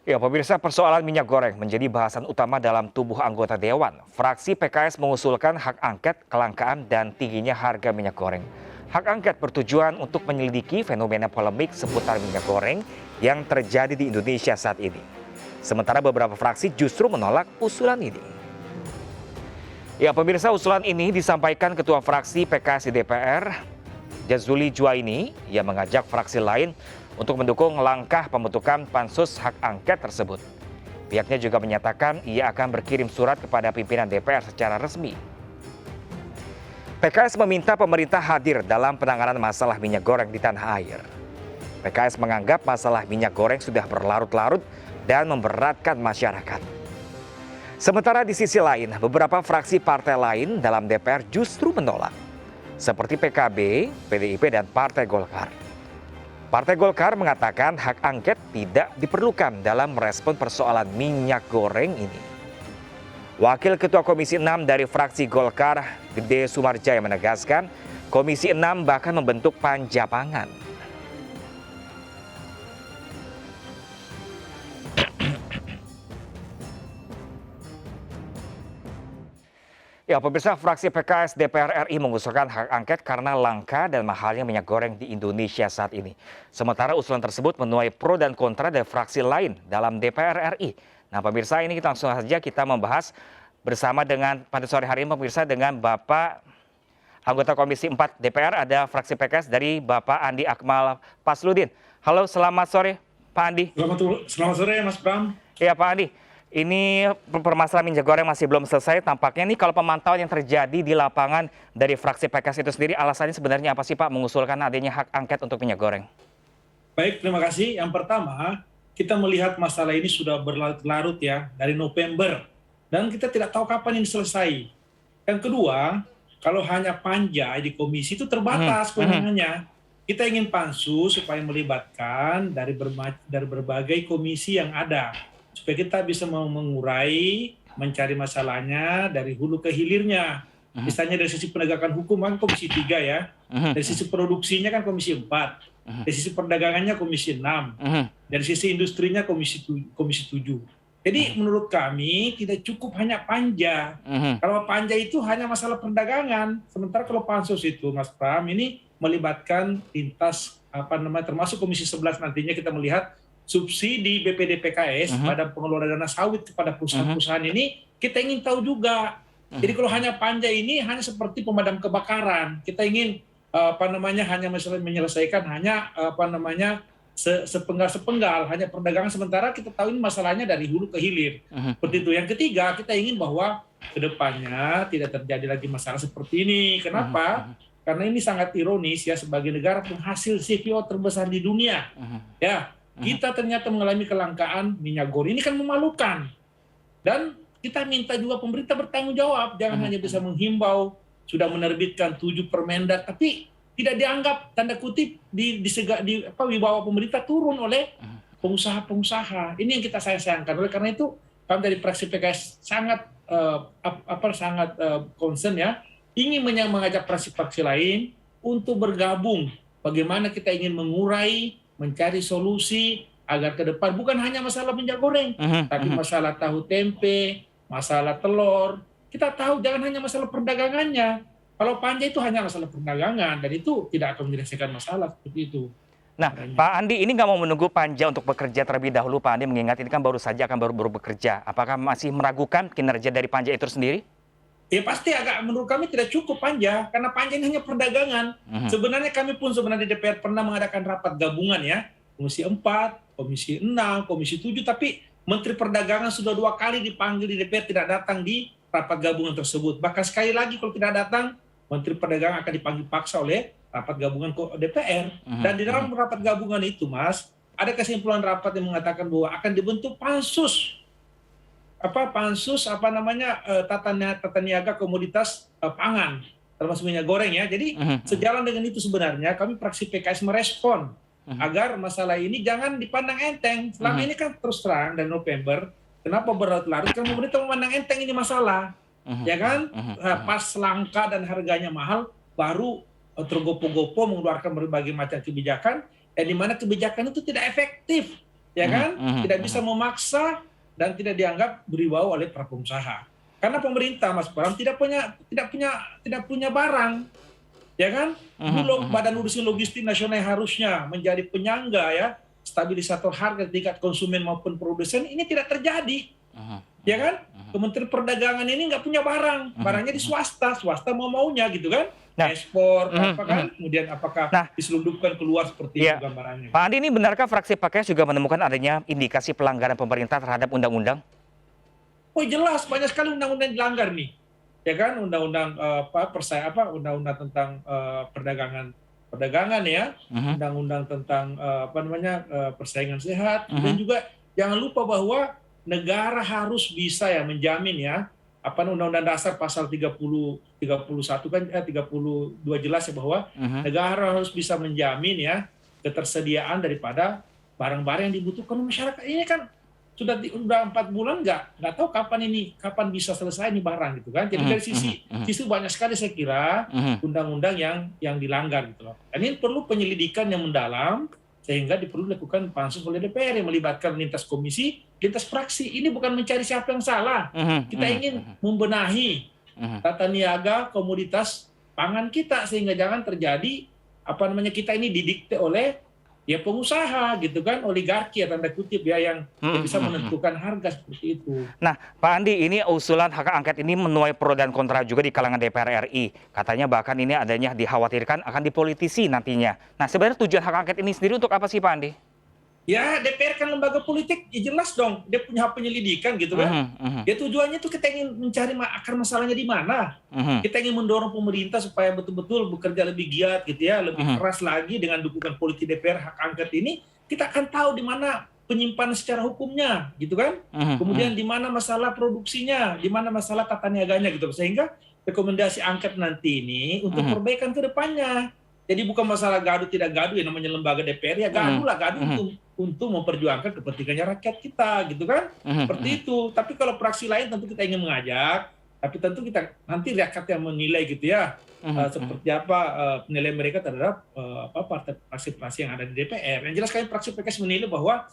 Ya, pemirsa, persoalan minyak goreng menjadi bahasan utama dalam tubuh anggota Dewan. Fraksi PKS mengusulkan hak angket, kelangkaan, dan tingginya harga minyak goreng. Hak angket bertujuan untuk menyelidiki fenomena polemik seputar minyak goreng yang terjadi di Indonesia saat ini. Sementara beberapa fraksi justru menolak usulan ini. Ya, pemirsa, usulan ini disampaikan Ketua Fraksi PKS di DPR, Jazuli Juwaini, yang mengajak fraksi lain untuk mendukung langkah pembentukan pansus hak angket tersebut. Pihaknya juga menyatakan ia akan berkirim surat kepada pimpinan DPR secara resmi. PKS meminta pemerintah hadir dalam penanganan masalah minyak goreng di tanah air. PKS menganggap masalah minyak goreng sudah berlarut-larut dan memberatkan masyarakat. Sementara di sisi lain, beberapa fraksi partai lain dalam DPR justru menolak, seperti PKB, PDIP, dan Partai Golkar. Partai Golkar mengatakan hak angket tidak diperlukan dalam merespon persoalan minyak goreng ini. Wakil Ketua Komisi 6 dari fraksi Golkar, Gede Sumarjaya, menegaskan Komisi 6 bahkan membentuk panja pangan. Ya, pemirsa, fraksi PKS DPR RI mengusulkan hak angket karena langka dan mahalnya minyak goreng di Indonesia saat ini. Sementara usulan tersebut menuai pro dan kontra dari fraksi lain dalam DPR RI. Nah, pemirsa, ini kita langsung saja kita membahas bersama dengan pada sore hari ini, pemirsa, dengan Bapak anggota Komisi 4 DPR, ada fraksi PKS dari Bapak Andi Akmal Pasludin. Halo, selamat sore Pak Andi. Selamat sore Mas Bram. Ya Pak Andi, ini permasalahan minyak goreng masih belum selesai. Tampaknya nih kalau pemantauan yang terjadi di lapangan dari fraksi PKS itu sendiri, alasannya sebenarnya apa sih Pak mengusulkan adanya hak angket untuk minyak goreng? Baik, terima kasih. Yang pertama, kita melihat masalah ini sudah berlarut-larut ya, dari November. Dan kita tidak tahu kapan ini selesai. Yang kedua, kalau hanya panja di komisi itu terbatas kewenangannya. Kita ingin pansus supaya melibatkan dari berbagai komisi yang ada. Supaya kita bisa mengurai, mencari masalahnya dari hulu ke hilirnya. Misalnya dari sisi penegakan hukum kan Komisi 3 ya. Dari sisi produksinya kan Komisi 4. Dari sisi perdagangannya Komisi 6. Dari sisi industrinya Komisi 7. Jadi menurut kami tidak cukup hanya panja. Kalau panja itu hanya masalah perdagangan. Sementara kalau pansus itu Mas Pram ini melibatkan lintas termasuk Komisi 11 nantinya kita melihat subsidi BPD PKS pada pengelola dana sawit kepada perusahaan-perusahaan ini kita ingin tahu juga. Jadi kalau hanya panja ini hanya seperti pemadam kebakaran. Kita ingin hanya menyelesaikan hanya sepenggal-sepenggal hanya perdagangan, sementara kita tahu ini masalahnya dari hulu ke hilir. Seperti itu. Yang ketiga, kita ingin bahwa kedepannya tidak terjadi lagi masalah seperti ini. Kenapa? Karena ini sangat ironis ya, sebagai negara penghasil CPO terbesar di dunia. Ya. Kita ternyata mengalami kelangkaan minyak goreng. Ini kan memalukan. Dan kita minta juga pemerintah bertanggung jawab. Jangan hanya bisa menghimbau, sudah menerbitkan 7 permendak, tapi tidak dianggap tanda kutip di wibawa pemerintah turun oleh pengusaha-pengusaha. Ini yang kita sayangkan. Oleh karena itu, kami dari fraksi PKS sangat concern ya, ingin mengajak fraksi-fraksi lain untuk bergabung. Bagaimana kita ingin mengurai, mencari solusi agar ke depan bukan hanya masalah minyak goreng, tapi masalah tahu tempe, masalah telur. Kita tahu jangan hanya masalah perdagangannya. Kalau panja itu hanya masalah perdagangan dan itu tidak akan menyelesaikan masalah seperti itu. Nah, Pak Andi ini nggak mau menunggu panja untuk bekerja terlebih dahulu, Pak Andi, mengingat ini kan baru saja akan baru bekerja. Apakah masih meragukan kinerja dari panja itu sendiri? Ya pasti menurut kami tidak cukup panja, karena panja ini hanya perdagangan. Sebenarnya kami pun sebenarnya di DPR pernah mengadakan rapat gabungan ya, Komisi 4, Komisi 6, Komisi 7, tapi Menteri Perdagangan sudah 2 kali dipanggil di DPR tidak datang di rapat gabungan tersebut. Bahkan sekali lagi kalau tidak datang, Menteri Perdagangan akan dipanggil paksa oleh rapat gabungan DPR. Dan di dalam rapat gabungan itu, Mas, ada kesimpulan rapat yang mengatakan bahwa akan dibentuk pansus tata niaga komoditas pangan termasuk minyak goreng ya. Jadi sejalan dengan itu sebenarnya kami fraksi PKS merespon agar masalah ini jangan dipandang enteng. Selama ini kan terus terang dari November, kenapa berlarut-larut? Karena pemerintah memandang enteng ini masalah, ya kan? Pas langka dan harganya mahal, baru tergopo-gopo mengeluarkan berbagai macam kebijakan, di mana kebijakan itu tidak efektif. ya kan? Tidak bisa memaksa dan tidak dianggap berwibawa oleh para pengusaha. Karena pemerintah, Mas Bram, tidak punya barang, ya kan? Bulog Badan Urusan Logistik Nasional yang harusnya menjadi penyangga ya, stabilisator harga tingkat konsumen maupun produsen ini tidak terjadi, ya kan? Kementerian Perdagangan ini nggak punya barang, barangnya di swasta mau-maunya gitu kan? Nah, Ekspor, apa kan? Kemudian apakah diselundupkan keluar seperti itu gambarannya? Pak Andi, ini benarkah fraksi PKS juga menemukan adanya indikasi pelanggaran pemerintah terhadap undang-undang? Oh jelas, banyak sekali undang-undang yang dilanggar nih, ya kan? Undang-undang undang-undang tentang perdagangan ya, undang-undang tentang persaingan sehat, dan juga jangan lupa bahwa negara harus bisa ya menjamin ya, Undang-Undang Dasar pasal 32 jelas ya bahwa negara harus bisa menjamin ya ketersediaan daripada barang-barang yang dibutuhkan masyarakat. Ini kan sudah 4 bulan nggak tahu kapan bisa selesai nih barang gitu kan. Jadi dari sisi banyak sekali saya kira undang-undang yang dilanggar gitu loh. Dan ini perlu penyelidikan yang mendalam sehingga perlu dilakukan pansus oleh DPR yang melibatkan lintas komisi, lintas fraksi. Ini bukan mencari siapa yang salah. Kita ingin membenahi tata niaga komoditas pangan kita sehingga jangan terjadi kita ini didikte oleh ya pengusaha gitu kan, oligarki ya tanda kutip ya yang bisa menentukan harga seperti itu. Nah, Pak Andi, ini usulan hak angket ini menuai pro dan kontra juga di kalangan DPR RI. Katanya bahkan ini adanya dikhawatirkan akan dipolitisi nantinya. Nah, sebenarnya tujuan hak angket ini sendiri untuk apa sih, Pak Andi? Ya, DPR kan lembaga politik, ya jelas dong. Dia punya hak penyelidikan gitu kan. Ya tujuannya tuh kita ingin mencari akar masalahnya di mana. Kita ingin mendorong pemerintah supaya betul-betul bekerja lebih giat gitu ya, lebih keras lagi dengan dukungan politik DPR hak angket ini. Kita akan tahu di mana penyimpanan secara hukumnya gitu kan. Kemudian di mana masalah produksinya, di mana masalah tata niaganya gitu. Sehingga rekomendasi angket nanti ini untuk perbaikan ke depannya. Jadi bukan masalah gaduh tidak gaduh ya namanya lembaga DPR ya gaduh untuk memperjuangkan kepentingannya rakyat kita gitu kan. Seperti itu. Tapi kalau fraksi lain tentu kita ingin mengajak, tapi tentu kita nanti rakyat yang menilai gitu ya. Seperti apa penilaian mereka terhadap partai fraksi-fraksi yang ada di DPR. Yang jelas kami fraksi PKS menilai bahwa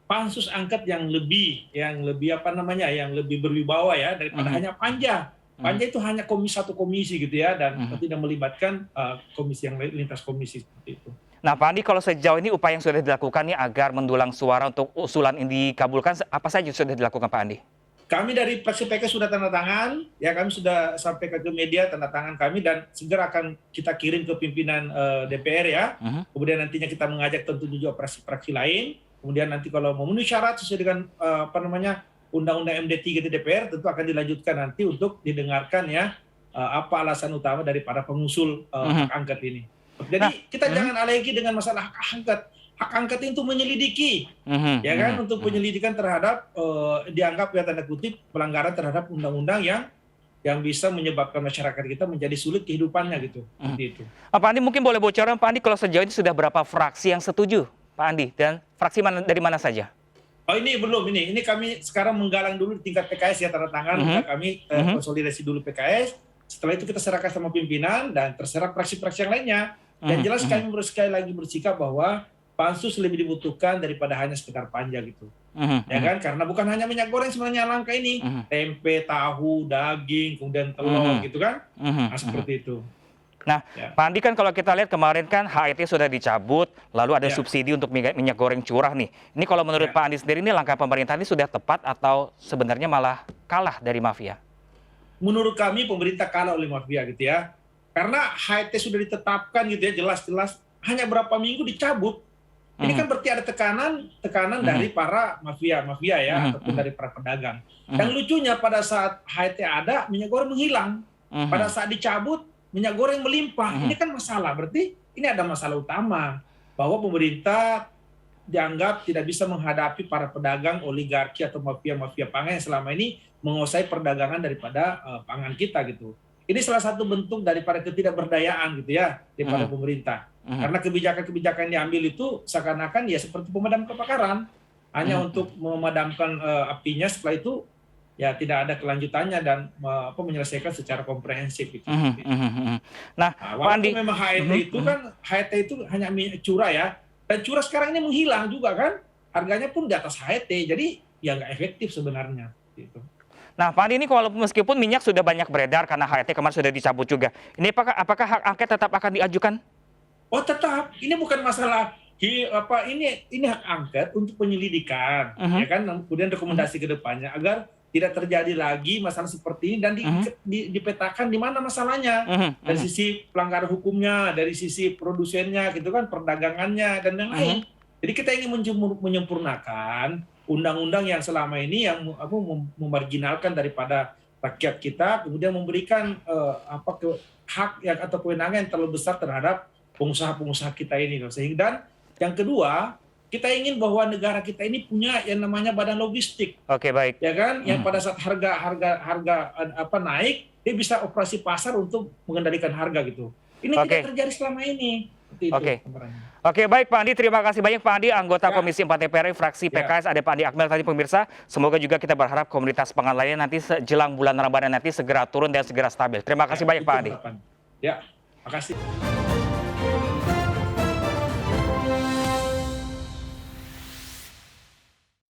pansus angket yang lebih yang lebih berwibawa ya daripada hanya panja. Panja itu hanya satu komisi gitu ya, dan tidak melibatkan komisi yang lintas komisi seperti itu. Nah, Pak Andi, kalau sejauh ini upaya yang sudah dilakukan nih agar mendulang suara untuk usulan ini dikabulkan, apa saja sudah dilakukan, Pak Andi? Kami dari fraksi PKS sudah tanda tangan, ya kami sudah sampaikan ke media tanda tangan kami dan segera akan kita kirim ke pimpinan DPR ya. Kemudian nantinya kita mengajak tentu juga fraksi-fraksi lain. Kemudian nanti kalau memenuhi syarat sesuai dengan Undang-Undang MD3 di DPR tentu akan dilanjutkan nanti untuk didengarkan ya apa alasan utama dari para pengusul hak angket ini. Jadi kita jangan alergi dengan masalah hak angket. Hak angket itu menyelidiki, ya kan, untuk penyelidikan terhadap dianggap ya tanda kutip pelanggaran terhadap undang-undang yang bisa menyebabkan masyarakat kita menjadi sulit kehidupannya gitu. Seperti itu. Pak Andi mungkin boleh bocoran, Pak Andi, kalau sejauh ini sudah berapa fraksi yang setuju, Pak Andi, dan fraksi dari mana saja? Oh ini belum, ini kami sekarang menggalang dulu di tingkat PKS ya tanda tangan, kami konsolidasi dulu PKS, setelah itu kita serahkan sama pimpinan dan terserah fraksi-fraksi yang lainnya. Dan jelas kami sekali lagi bersikap bahwa pansus lebih dibutuhkan daripada hanya sekedar panja gitu. Ya kan, karena bukan hanya minyak goreng sebenarnya langka ini, tempe, tahu, daging, kemudian telur gitu kan, nah, seperti itu. Nah, Pak Andi, kan kalau kita lihat kemarin kan HET sudah dicabut, lalu ada subsidi untuk minyak goreng curah nih. Ini kalau menurut Pak Andi sendiri ini langkah pemerintah ini sudah tepat atau sebenarnya malah kalah dari mafia? Menurut kami pemerintah kalah oleh mafia gitu ya. Karena HET sudah ditetapkan gitu ya, jelas-jelas hanya berapa minggu dicabut. Ini kan berarti ada tekanan dari para mafia ya, ataupun dari para pedagang. Yang lucunya pada saat HET ada, minyak goreng menghilang. Pada saat dicabut, minyak goreng melimpah. Ini kan masalah, berarti ini ada masalah utama bahwa pemerintah dianggap tidak bisa menghadapi para pedagang, oligarki atau mafia-mafia pangan yang selama ini menguasai perdagangan daripada pangan kita gitu. Ini salah satu bentuk daripada ketidakberdayaan gitu ya daripada pemerintah. Karena kebijakan-kebijakan yang diambil itu seakan-akan ya seperti pemadam kebakaran, hanya untuk memadamkan apinya, setelah itu ya tidak ada kelanjutannya dan menyelesaikan secara komprehensif gitu. Nah, walaupun memang HET itu kan HET itu hanya curah ya, dan curah sekarang ini menghilang juga kan, harganya pun di atas HET, jadi ya nggak efektif sebenarnya. Gitu. Nah, Pak Andi, ini meskipun minyak sudah banyak beredar karena HET kemarin sudah dicabut juga, ini apakah hak angket tetap akan diajukan? Oh tetap, ini bukan masalah ini hak angket untuk penyelidikan, ya kan, kemudian rekomendasi ke depannya agar tidak terjadi lagi masalah seperti ini dan dipetakan di mana masalahnya dari sisi pelanggaran hukumnya, dari sisi produsennya, gitu kan, perdagangannya dan yang lain. Jadi kita ingin menyempurnakan undang-undang yang selama ini yang memarginalkan daripada rakyat kita, kemudian memberikan hak atau kewenangan yang terlalu besar terhadap pengusaha-pengusaha kita ini. Sehingga dan yang kedua, kita ingin bahwa negara kita ini punya yang namanya badan logistik. Oke, baik. Ya kan, yang pada saat harga naik, dia bisa operasi pasar untuk mengendalikan harga gitu. Ini tidak terjadi selama ini. Oke, baik Pak Andi, terima kasih banyak Pak Andi, anggota Komisi 4 DPR fraksi PKS, ada Pak Andi Akmel tadi pemirsa. Semoga juga kita berharap komunitas pangan lainnya nanti jelang bulan Ramadan nanti segera turun dan segera stabil. Terima kasih banyak Pak Andi. Ya, makasih.